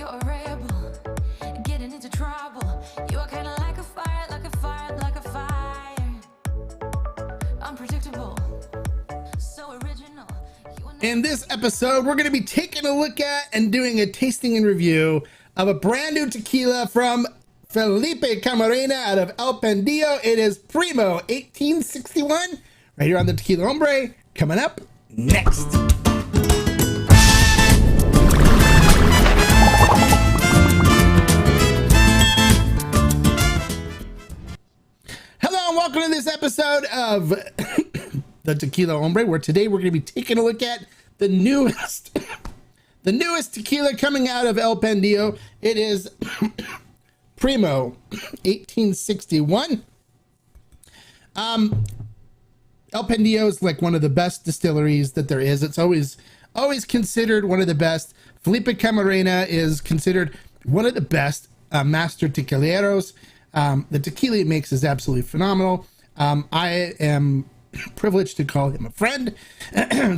You're a rebel, getting into trouble. You're kind of like a fire, like a fire, like a fire. Unpredictable, so original. In this episode, we're going to be taking a look at and doing a tasting and review of a brand new tequila from Felipe Camarena out of El Pandillo. It is Primo 1861, right here on the Tequila Hombre, coming up next. Hello and welcome to this episode of the Tequila Hombre, where today we're going to be taking a look at the newest tequila coming out of El Pandillo. It is Primo 1861. El Pandillo is like one of the best distilleries that there is. It's always considered one of the best. Felipe Camarena is considered one of the best master tequileros. The tequila he makes is absolutely phenomenal. I am privileged to call him a friend.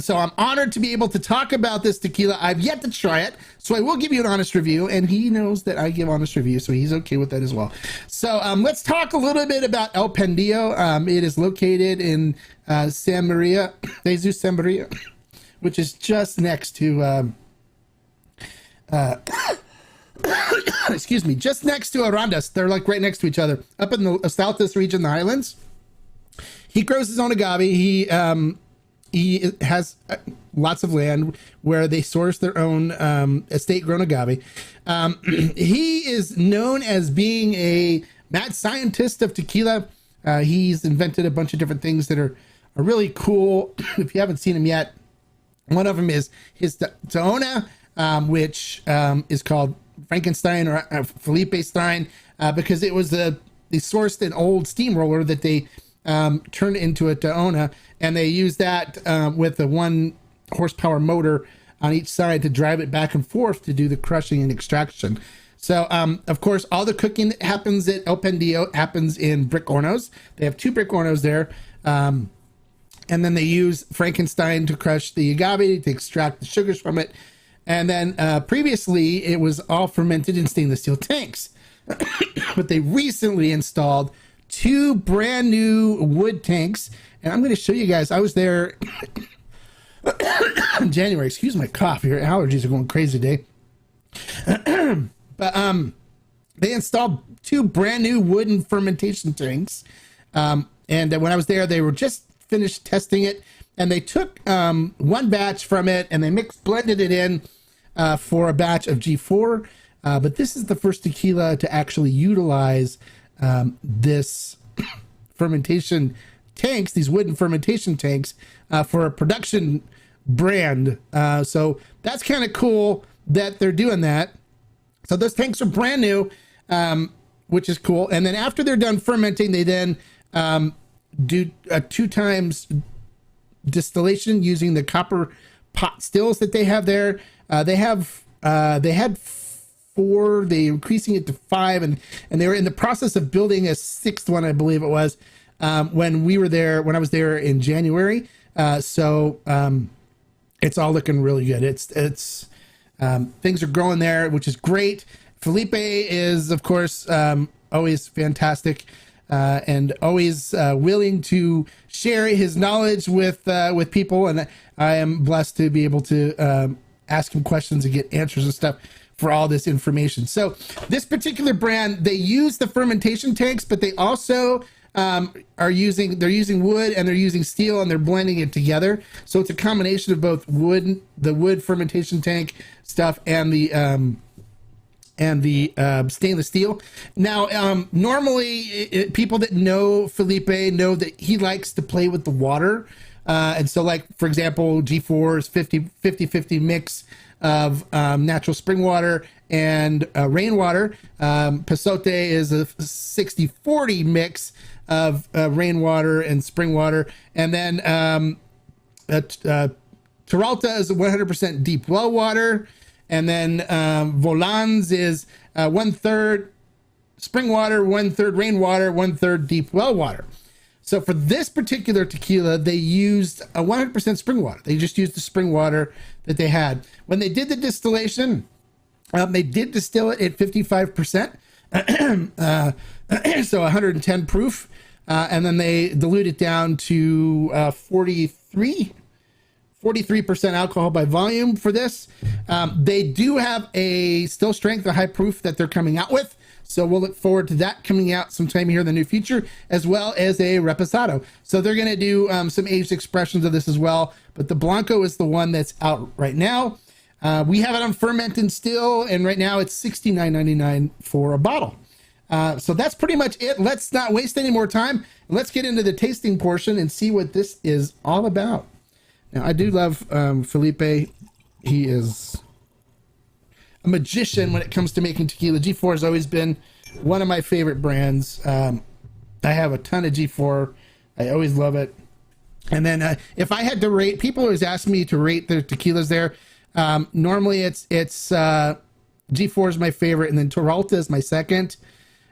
So I'm honored to be able to talk about this tequila. I've yet to try it, so I will give you an honest review, and he knows that I give honest reviews, so he's okay with that as well. So let's talk a little bit about El Pandillo. It is located in San Maria, Jesus San Maria, which is just next to excuse me, just next to Arandas. They're like right next to each other, up in the southeast region, the Highlands. He grows his own agave. He has lots of land where they source their own estate-grown agave. He is known as being a mad scientist of tequila. He's invented a bunch of different things that are really cool. If you haven't seen him yet, one of them is his Taona, which is called Frankenstein or Felipe Stein, because it was they sourced an old steamroller that they turned into a Taona, and they used that with a 1 horsepower motor on each side to drive it back and forth to do the crushing and extraction. So of course, all the cooking that happens at El Pandillo happens in brick hornos. They have 2 brick hornos there, and then they use Frankenstein to crush the agave to extract the sugars from it. And then previously it was all fermented in stainless steel tanks, but they recently installed 2 brand new wood tanks, and I'm going to show you guys. I was there in January. Excuse my cough. Your allergies are going crazy today. But they installed 2 brand new wooden fermentation tanks, and when I was there, they were just finished testing it, and they took 1 batch from it and they blended it in for a batch of G4. But this is the first tequila to actually utilize this fermentation tanks, these wooden fermentation tanks, for a production brand. So that's kind of cool that they're doing that. So those tanks are brand new, which is cool. And then after they're done fermenting, they then do 2 times distillation using the copper pot stills that they have there. They had 4, they're increasing it to 5, and they were in the process of building a 6th one, I believe it was, when I was there in January. So it's all looking really good. It's things are growing there, which is great. Felipe is, of course, always fantastic, and always willing to share his knowledge with people, and I am blessed to be able to ask him questions and get answers and stuff for all this information. So this particular brand, they use the fermentation tanks, but they also they're using wood and they're using steel, and they're blending it together. So it's a combination of both the wood fermentation tank stuff and the stainless steel. Now, normally people that know Felipe know that he likes to play with the water. And so, like, for example, G4 is 50-50 mix of natural spring water and rainwater. Pasote is a 60-40 mix of rainwater and spring water. And then Peralta is 100% deep well water. And then Volans is 1/3 spring water, 1/3 rainwater, 1/3 deep well water. So for this particular tequila, they used a 100% spring water. They just used the spring water that they had. When they did the distillation, They did distill it at 55%, so 110 proof, and then they dilute it down to 43% alcohol by volume for this. They do have a still strength, a high proof that they're coming out with. So we'll look forward to that coming out sometime here in the near future, as well as a reposado. So they're going to do some aged expressions of this as well. But the Blanco is the one that's out right now. We have it on ferment and still, and right now it's $69.99 for a bottle. So that's pretty much it. Let's not waste any more time. Let's get into the tasting portion and see what this is all about. Now, I do love Felipe. He is a magician when it comes to making tequila. G4 has always been one of my favorite brands. I have a ton of G4. I always love it. And then if I had to rate, people always ask me to rate their tequilas there. Normally it's G4 is my favorite, and then Toralta is my second,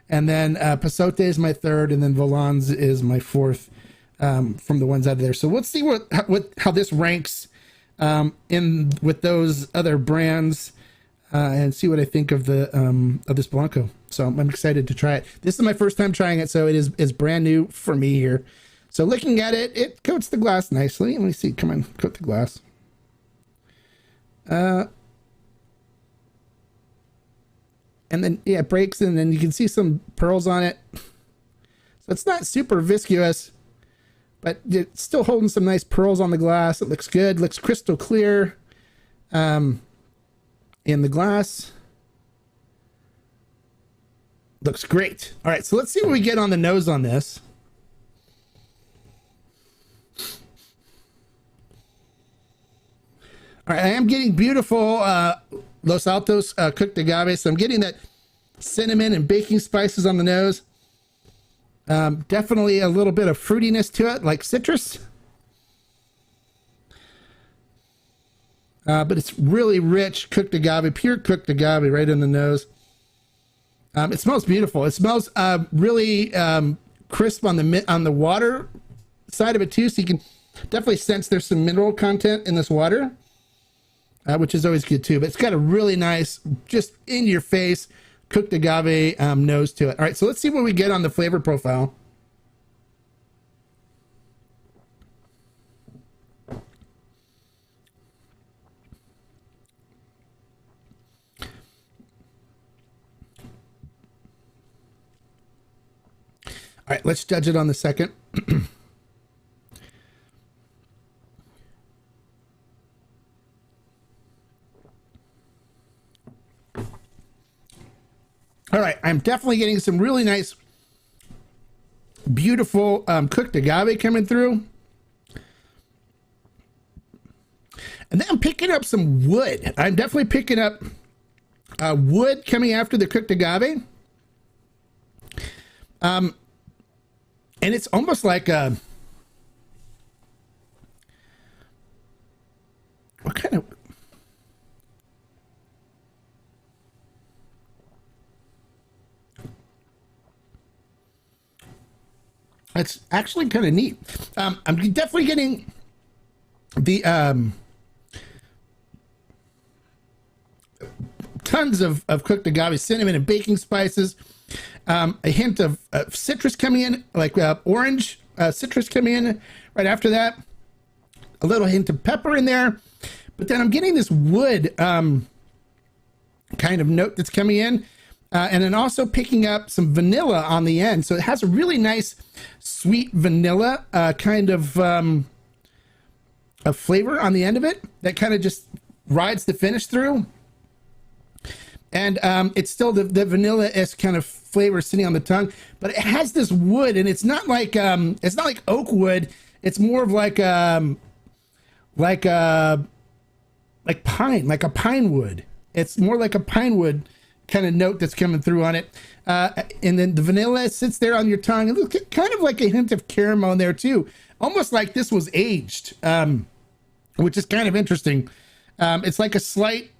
and then Pasote is my third, and then Volans is my fourth from the ones out of there. So let's see how this ranks in with those other brands. And see what I think of the of this Blanco. So I'm excited to try it. This is my first time trying it, so it is brand new for me here. So looking at it, it coats the glass nicely. Let me see. Come on, coat the glass. And then yeah, it breaks, and then you can see some pearls on it. So it's not super viscous, but it's still holding some nice pearls on the glass. It looks good. Looks crystal clear. In the glass. Looks great. All right, so let's see what we get on the nose on this. All right, I am getting beautiful Los Altos cooked agave, so I'm getting that cinnamon and baking spices on the nose. Definitely a little bit of fruitiness to it, like citrus. But it's really rich cooked agave, pure cooked agave right in the nose. It smells beautiful. It smells really crisp on the water side of it too. So you can definitely sense there's some mineral content in this water, which is always good too. But it's got a really nice, just in your face cooked agave nose to it. All right, so let's see what we get on the flavor profile. All right, let's judge it on the second. All right, I'm definitely getting some really nice, beautiful cooked agave coming through. And then I'm picking up some wood. I'm definitely picking up wood coming after the cooked agave. And it's almost like a, what kind of, it's actually kind of neat. I'm definitely getting the tons of cooked agave, cinnamon and baking spices. A hint of citrus coming in, like orange citrus coming in right after that. A little hint of pepper in there. But then I'm getting this wood kind of note that's coming in. And then also picking up some vanilla on the end. So it has a really nice sweet vanilla kind of a flavor on the end of it that kind of just rides the finish through. And it's still the vanilla-esque kind of flavor sitting on the tongue, but it has this wood, and it's not like oak wood. It's more of like pine, like a pine wood. It's more like a pine wood kind of note that's coming through on it. And then the vanilla sits there on your tongue. It looks kind of like a hint of caramel in there too, almost like this was aged, which is kind of interesting. It's like a slight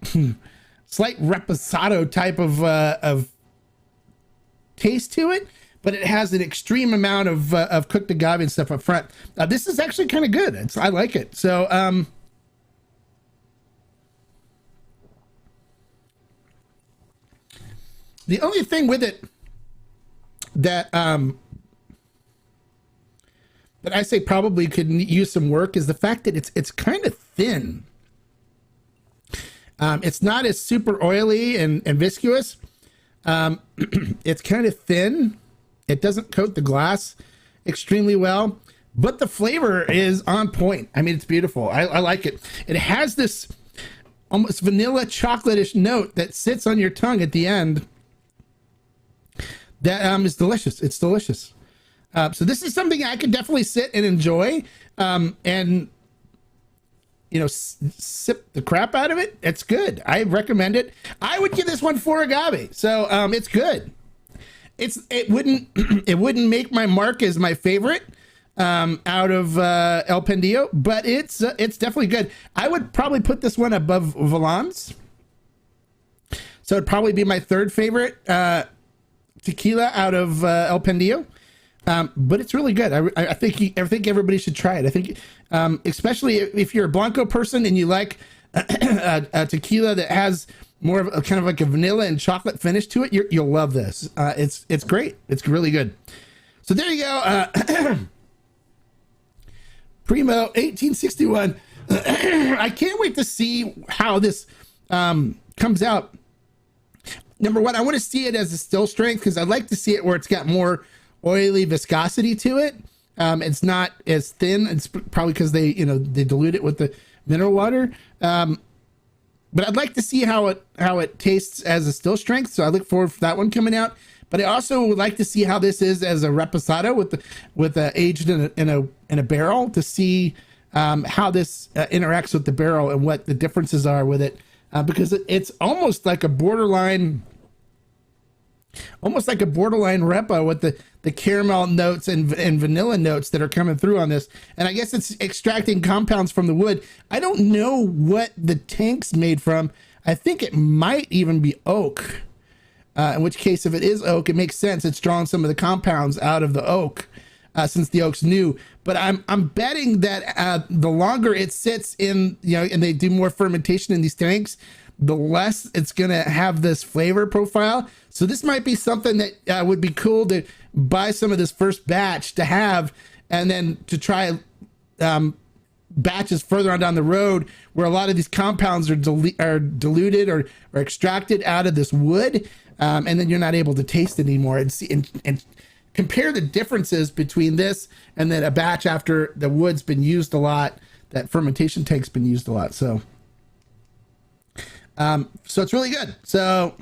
reposado type of taste to it, but it has an extreme amount of cooked agave and stuff up front. This is actually kind of good. I like it. So The only thing with it that that I say probably could use some work is the fact that it's kind of thin. It's not as super oily and viscous. It's kind of thin. It doesn't coat the glass extremely well, but the flavor is on point. I mean, it's beautiful. I like it. It has this almost vanilla chocolate-ish note that sits on your tongue at the end. That is delicious. It's delicious. So this is something I could definitely sit and enjoy, and sip the crap out of it. It's good. I recommend it. I would give this one 4 agave. So it's good. It wouldn't make my mark as my favorite out of El Pandillo, but it's definitely good. I would probably put this one above Valon's. So it'd probably be my 3rd favorite tequila out of El Pandillo. But it's really good. I think everybody should try it. I think, especially if you're a Blanco person and you like a tequila that has more of a kind of like a vanilla and chocolate finish to it, you'll love this. It's great. It's really good. So there you go. Primo 1861. I can't wait to see how this comes out. Number one, I want to see it as a still strength because I'd like to see it where it's got more oily viscosity to it. It's not as thin. It's probably because they dilute it with the mineral water. But I'd like to see how it tastes as a still strength. So I look forward for that one coming out. But I also would like to see how this is as a reposado with aged in a barrel to see how this interacts with the barrel and what the differences are with it. Because it's almost like a borderline repo with the caramel notes and vanilla notes that are coming through on this. And I guess it's extracting compounds from the wood. I don't know what the tank's made from. I think it might even be oak. In which case, if it is oak, it makes sense. It's drawing some of the compounds out of the oak, since the oak's new. But I'm betting that the longer it sits in, and they do more fermentation in these tanks, the less it's going to have this flavor profile. So this might be something that would be cool to buy some of this first batch to have, and then to try batches further on down the road where a lot of these compounds are diluted or extracted out of this wood, and then you're not able to taste it anymore, and see and compare the differences between this and then a batch after the wood's been used a lot, that fermentation tank's been used a lot. So it's really good. So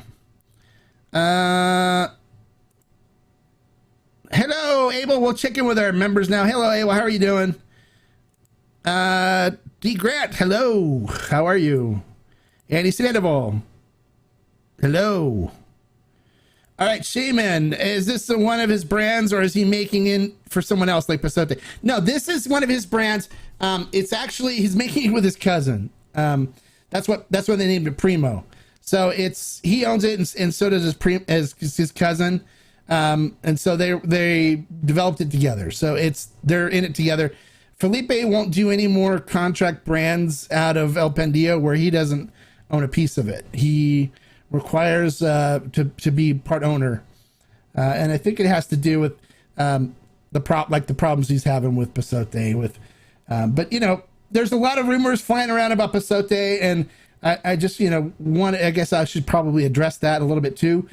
hello Abel, we'll check in with our members now. Hello Abel, how are you doing? D Grant, hello, how are you? Andy Sandoval, hello. All right, Shaman, is this one of his brands, or is he making in for someone else like Pasote? No, this is one of his brands. It's actually, he's making it with his cousin. That's why they named it Primo. So he owns it, and so does his cousin. And so they developed it together. So they're in it together. Felipe won't do any more contract brands out of El Pandillo where he doesn't own a piece of it. He requires to be part owner, and I think it has to do with the problems he's having with Pasote. But there's a lot of rumors flying around about Pasote, and I just I guess I should probably address that a little bit too.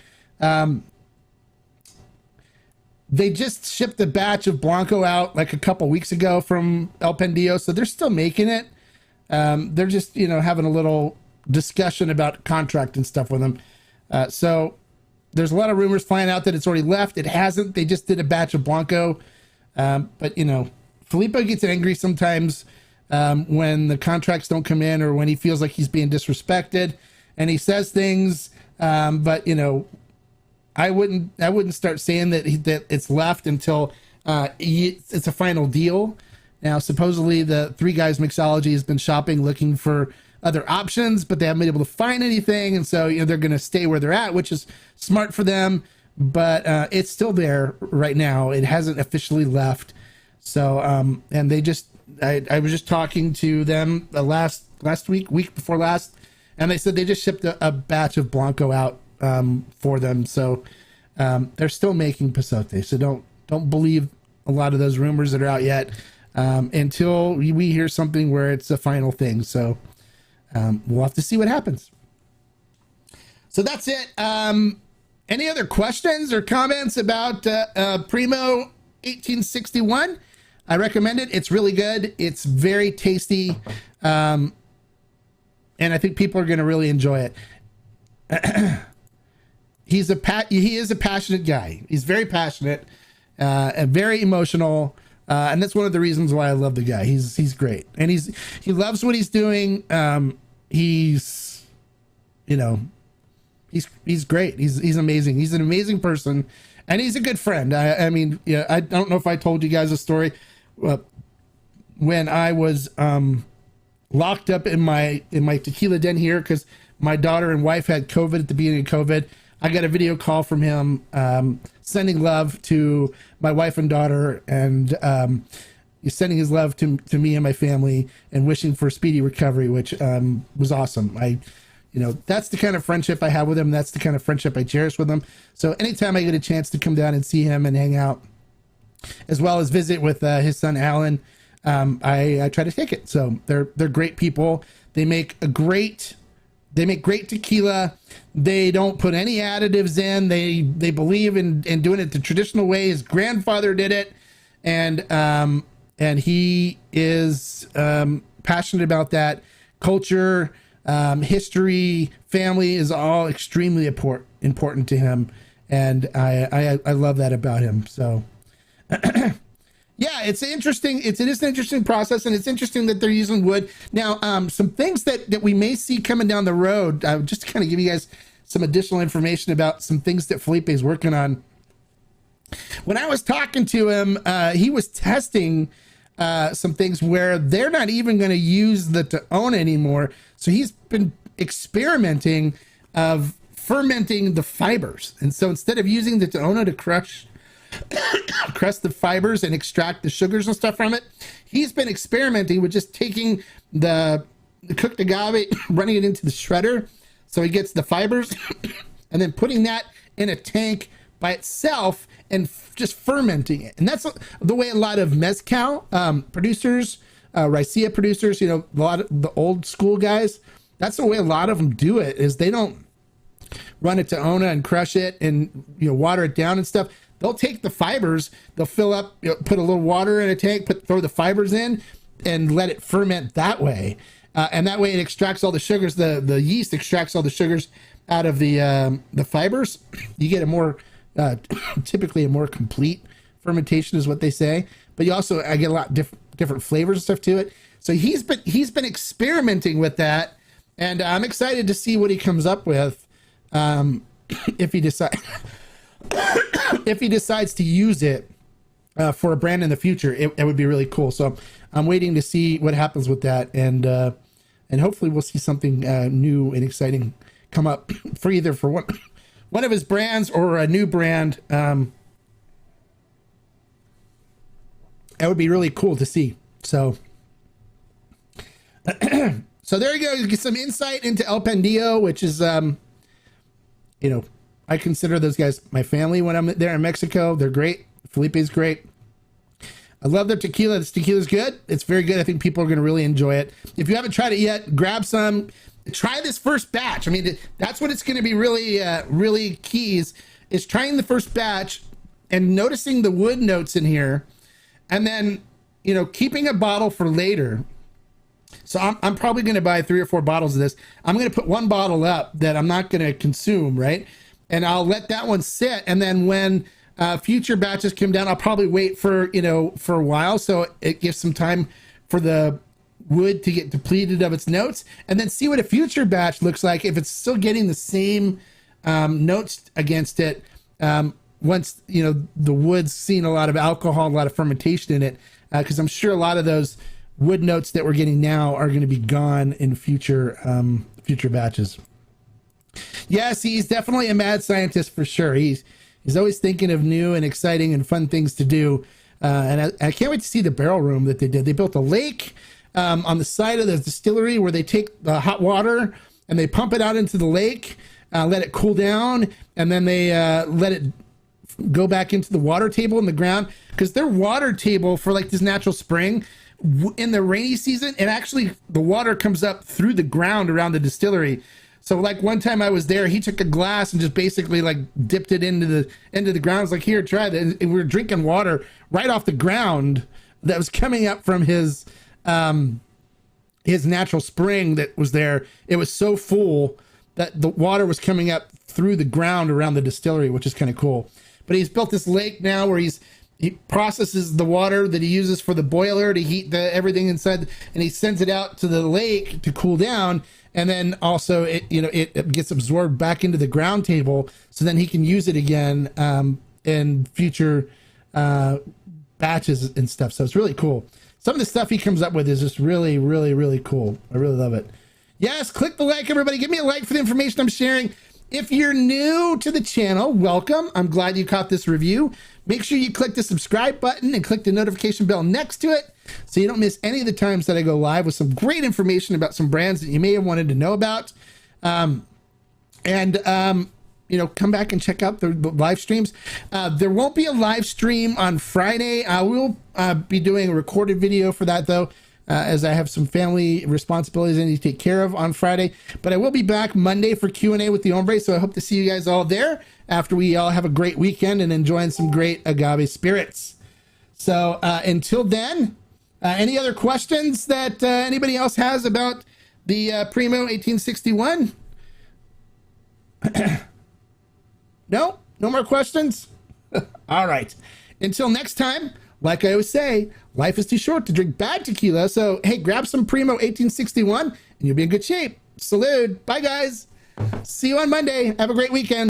They just shipped a batch of Blanco out like a couple weeks ago from El Pandillo, so they're still making it. They're just having a little discussion about contract and stuff with them. So there's a lot of rumors flying out that it's already left. It hasn't. They just did a batch of Blanco. But Felipe gets angry sometimes when the contracts don't come in, or when he feels like he's being disrespected, and he says things. But I wouldn't start saying that it's left until it's a final deal. Now, supposedly the Three Guys Mixology has been shopping, looking for other options, but they haven't been able to find anything, and so they're going to stay where they're at, which is smart for them. But it's still there right now. It hasn't officially left. So and they just I was just talking to them last week before last, and they said they just shipped a batch of Blanco out for them. So they're still making Pasote. So don't believe a lot of those rumors that are out yet until we hear something where it's a final thing. So we'll have to see what happens. So that's it. Any other questions or comments about Primo 1861? I recommend it. It's really good. It's very tasty. And I think people are going to really enjoy it. He is a passionate guy. He's very passionate and very emotional. And that's one of the reasons why I love the guy. He's great. And he loves what he's doing. He's great. He's amazing. He's an amazing person, and he's a good friend. I mean, yeah, I don't know if I told you guys a story. When I was locked up in my tequila den here because my daughter and wife had COVID at the beginning of COVID, I got a video call from him sending love to my wife and daughter, and he's sending his love to me and my family and wishing for speedy recovery, which was awesome. That's the kind of friendship I have with him. That's the kind of friendship I cherish with him. So anytime I get a chance to come down and see him and hang out, as well as visit with his son Alan, I try to take it. So they're great people. They make great tequila. They don't put any additives in. They believe in doing it the traditional way. His grandfather did it, and he is passionate about that. Culture, history, family is all extremely important to him, and I love that about him. So yeah, it's an interesting process, and it's interesting that they're using wood. Now, some things that we may see coming down the road, just to kind of give you guys some additional information about some things that Felipe is working on. When I was talking to him, he was testing some things where they're not even going to use the Teona anymore. So he's been experimenting of fermenting the fibers. And so instead of using the Teona to crush the fibers and extract the sugars and stuff from it, he's been experimenting with just taking the cooked agave, running it into the shredder, so he gets the fibers, and then putting that in a tank by itself and just fermenting it. And that's the way a lot of mezcal producers, raicilla producers, a lot of the old school guys, that's the way a lot of them do it, is they don't run it to Teona and crush it and water it down and stuff. They'll take the fibers, they'll fill up, put a little water in a tank, throw the fibers in, and let it ferment that way. And that way it extracts all the sugars. The yeast extracts all the sugars out of the fibers. You get a more, typically a more complete fermentation is what they say. But you also, I get a lot different flavors and stuff to it. So he's been experimenting with that, and I'm excited to see what he comes up with if he decides. If he decides to use it for a brand in the future, it would be really cool. So I'm waiting to see what happens with that, and hopefully we'll see something new and exciting come up for either for one of his brands or a new brand. That would be really cool to see. So so there you go. You get some insight into El Pandillo, which is I consider those guys my family when I'm there in Mexico. They're great. Felipe's great. I love their tequila. This tequila is good. It's very good. I think people are going to really enjoy it. If you haven't tried it yet, grab some. Try this first batch. I mean, that's what it's going to be really key is trying the first batch and noticing the wood notes in here, and then keeping a bottle for later. So I'm probably going to buy 3 or 4 bottles of this. I'm going to put one bottle up that I'm not going to consume, right? And I'll let that one sit. And then when future batches come down, I'll probably wait for a while. So it gives some time for the wood to get depleted of its notes, and then see what a future batch looks like. If it's still getting the same notes against it, once, the wood's seen a lot of alcohol, a lot of fermentation in it, because I'm sure a lot of those wood notes that we're getting now are going to be gone in future batches. Yes, he's definitely a mad scientist for sure. He's always thinking of new and exciting and fun things to do. And I can't wait to see the barrel room that they did. They built a lake on the side of the distillery where they take the hot water and they pump it out into the lake. let it cool down, and then they let it go back into the water table in the ground, because their water table for like this natural spring in the rainy season, it actually, the water comes up through the ground around the distillery. So like one time I was there, he took a glass and just basically like dipped it into the ground. I was like, here, try it. And we were drinking water right off the ground that was coming up from his natural spring that was there. It was so full that the water was coming up through the ground around the distillery, which is kind of cool. But he's built this lake now where he processes the water that he uses for the boiler to heat everything inside, and he sends it out to the lake to cool down. And then also it gets absorbed back into the ground table, so then he can use it again in future batches and stuff. So it's really cool. Some of the stuff he comes up with is just really, really, really cool. I really love it. Yes, click the like, everybody. Give me a like for the information I'm sharing. If you're new to the channel, welcome. I'm glad you caught this review. Make sure you click the subscribe button and click the notification bell next to it so you don't miss any of the times that I go live with some great information about some brands that you may have wanted to know about. Come back and check out the live streams. There won't be a live stream on Friday. I will be doing a recorded video for that, though, as I have some family responsibilities I need to take care of on Friday. But I will be back Monday for Q&A with the Hombre, so I hope to see you guys all there after we all have a great weekend and enjoying some great agave spirits. So until then, any other questions that anybody else has about the Primo 1861? No more questions? All right. Until next time, like I always say, life is too short to drink bad tequila. So, hey, grab some Primo 1861 and you'll be in good shape. Salud. Bye, guys. See you on Monday. Have a great weekend.